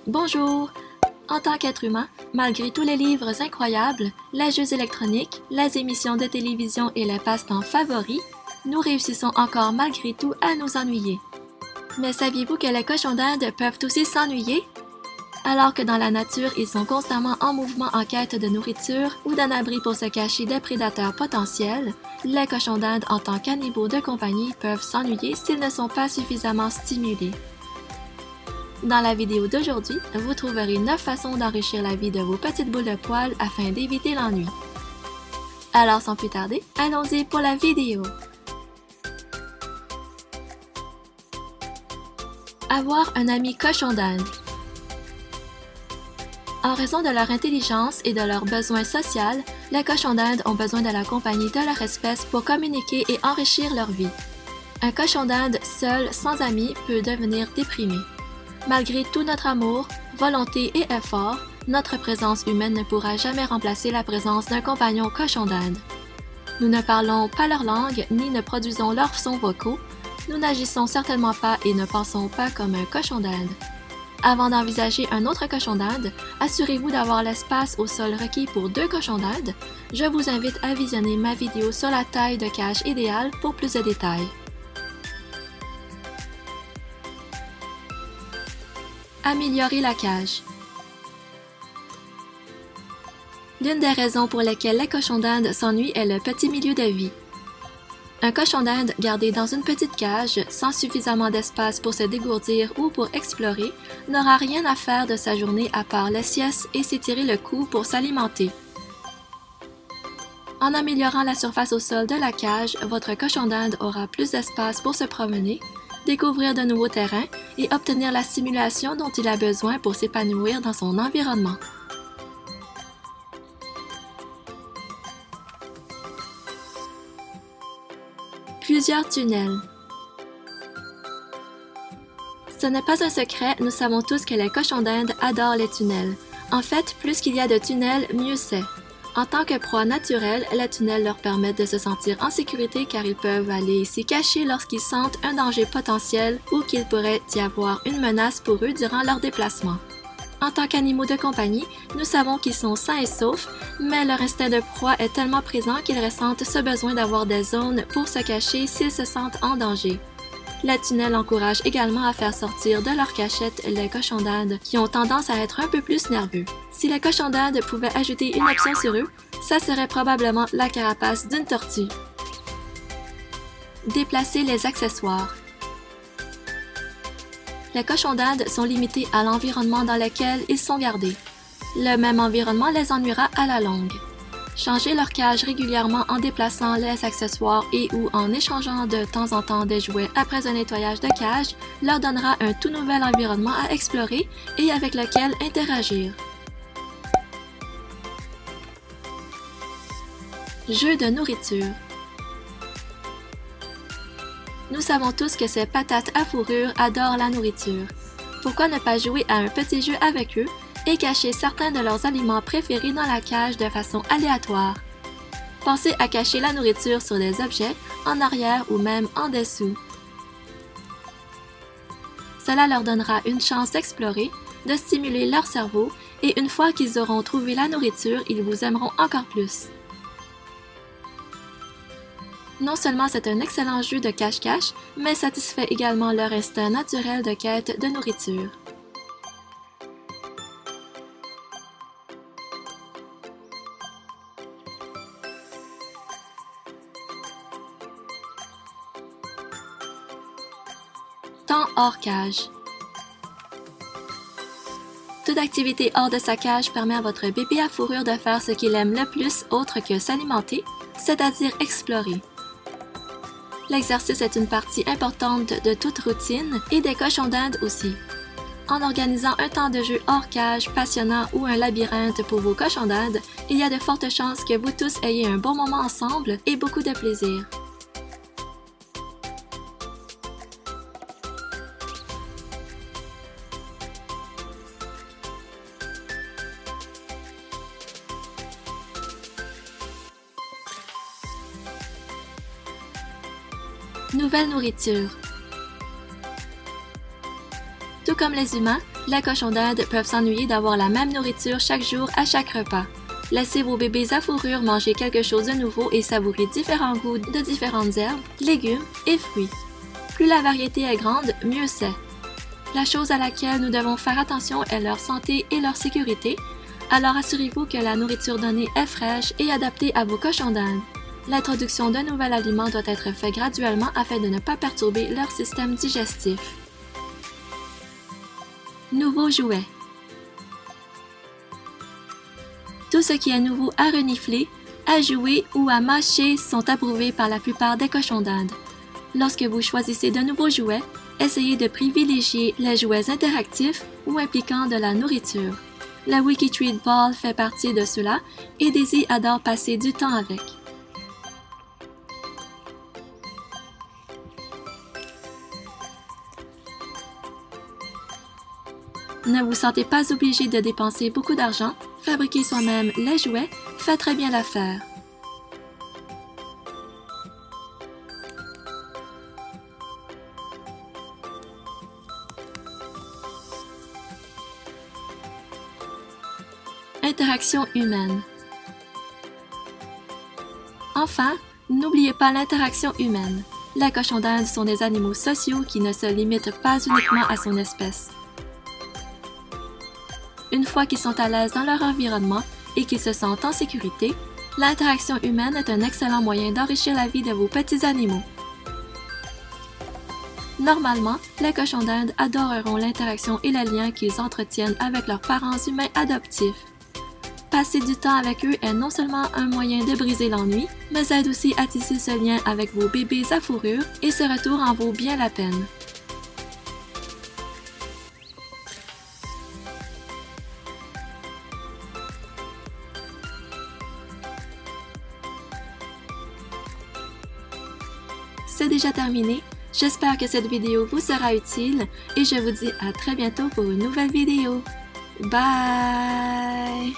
Bonjour! En tant qu'être humain, malgré tous les livres incroyables, les jeux électroniques, les émissions de télévision et les passe-temps favoris, nous réussissons encore malgré tout à nous ennuyer. Mais saviez-vous que les cochons d'Inde peuvent aussi s'ennuyer? Alors que dans la nature, ils sont constamment en mouvement en quête de nourriture ou d'un abri pour se cacher des prédateurs potentiels, les cochons d'Inde en tant qu'animaux de compagnie peuvent s'ennuyer s'ils ne sont pas suffisamment stimulés. Dans la vidéo d'aujourd'hui, vous trouverez 9 façons d'enrichir la vie de vos petites boules de poils afin d'éviter l'ennui. Alors sans plus tarder, allons-y pour la vidéo! Avoir un ami cochon d'Inde. En raison de leur intelligence et de leurs besoins sociaux, les cochons d'Inde ont besoin de la compagnie de leur espèce pour communiquer et enrichir leur vie. Un cochon d'Inde seul, sans amis, peut devenir déprimé. Malgré tout notre amour, volonté et effort, notre présence humaine ne pourra jamais remplacer la présence d'un compagnon cochon d'Inde. Nous ne parlons pas leur langue ni ne produisons leurs sons vocaux, nous n'agissons certainement pas et ne pensons pas comme un cochon d'Inde. Avant d'envisager un autre cochon d'Inde, assurez-vous d'avoir l'espace au sol requis pour 2 cochons d'Inde. Je vous invite à visionner ma vidéo sur la taille de cage idéale pour plus de détails. Améliorer la cage. L'une des raisons pour lesquelles les cochons d'Inde s'ennuient est le petit milieu de vie. Un cochon d'Inde gardé dans une petite cage, sans suffisamment d'espace pour se dégourdir ou pour explorer, n'aura rien à faire de sa journée à part les siestes et s'étirer le cou pour s'alimenter. En améliorant la surface au sol de la cage, votre cochon d'Inde aura plus d'espace pour se promener, découvrir de nouveaux terrains et obtenir la stimulation dont il a besoin pour s'épanouir dans son environnement. Plusieurs tunnels. Ce n'est pas un secret, nous savons tous que les cochons d'Inde adorent les tunnels. En fait, plus qu'il y a de tunnels, mieux c'est. En tant que proie naturelle, les tunnels leur permettent de se sentir en sécurité car ils peuvent aller s'y cacher lorsqu'ils sentent un danger potentiel ou qu'il pourrait y avoir une menace pour eux durant leur déplacement. En tant qu'animaux de compagnie, nous savons qu'ils sont sains et saufs, mais leur instinct de proie est tellement présent qu'ils ressentent ce besoin d'avoir des zones pour se cacher s'ils se sentent en danger. Les tunnels encouragent également à faire sortir de leur cachette les cochons d'Inde qui ont tendance à être un peu plus nerveux. Si les cochons d'Inde pouvaient ajouter une option sur eux, ça serait probablement la carapace d'une tortue. Déplacer les accessoires. Les cochons d'Inde sont limités à l'environnement dans lequel ils sont gardés. Le même environnement les ennuiera à la longue. Changer leur cage régulièrement en déplaçant les accessoires et ou en échangeant de temps en temps des jouets après un nettoyage de cage leur donnera un tout nouvel environnement à explorer et avec lequel interagir. Jeux de nourriture. Nous savons tous que ces patates à fourrure adorent la nourriture. Pourquoi ne pas jouer à un petit jeu avec eux et cacher certains de leurs aliments préférés dans la cage de façon aléatoire? Pensez à cacher la nourriture sur des objets, en arrière ou même en dessous. Cela leur donnera une chance d'explorer, de stimuler leur cerveau et une fois qu'ils auront trouvé la nourriture, ils vous aimeront encore plus. Non seulement c'est un excellent jeu de cache-cache, mais satisfait également leur instinct naturel de quête de nourriture. Temps hors cage. Toute activité hors de sa cage permet à votre bébé à fourrure de faire ce qu'il aime le plus autre que s'alimenter, c'est-à-dire explorer. L'exercice est une partie importante de toute routine et des cochons d'Inde aussi. En organisant un temps de jeu hors cage, passionnant ou un labyrinthe pour vos cochons d'Inde, il y a de fortes chances que vous tous ayez un bon moment ensemble et beaucoup de plaisir. Nouvelle nourriture. Tout comme les humains, Les cochons d'Inde peuvent s'ennuyer d'avoir la même nourriture chaque jour à chaque repas. Laissez vos bébés à fourrure manger quelque chose de nouveau et savourer différents goûts de différentes herbes, légumes et fruits. Plus la variété est grande, mieux c'est. La chose à laquelle nous devons faire attention est leur santé et leur sécurité, alors assurez-vous que la nourriture donnée est fraîche et adaptée à vos cochons d'Inde. L'introduction d'un nouvel aliment doit être faite graduellement afin de ne pas perturber leur système digestif. Nouveaux jouets. Tout ce qui est nouveau à renifler, à jouer ou à mâcher sont approuvés par la plupart des cochons d'Inde. Lorsque vous choisissez de nouveaux jouets, essayez de privilégier les jouets interactifs ou impliquant de la nourriture. La Wikitreat Ball fait partie de cela et Daisy adore passer du temps avec. Ne vous sentez pas obligé de dépenser beaucoup d'argent, fabriquer soi-même les jouets fait très bien l'affaire. Interaction humaine. Enfin, n'oubliez pas l'interaction humaine. Les cochons d'Inde sont des animaux sociaux qui ne se limitent pas uniquement à son espèce. Une fois qu'ils sont à l'aise dans leur environnement et qu'ils se sentent en sécurité, l'interaction humaine est un excellent moyen d'enrichir la vie de vos petits animaux. Normalement, les cochons d'Inde adoreront l'interaction et le lien qu'ils entretiennent avec leurs parents humains adoptifs. Passer du temps avec eux est non seulement un moyen de briser l'ennui, mais aide aussi à tisser ce lien avec vos bébés à fourrure et ce retour en vaut bien la peine. C'est déjà terminé. J'espère que cette vidéo vous sera utile et je vous dis à très bientôt pour une nouvelle vidéo. Bye!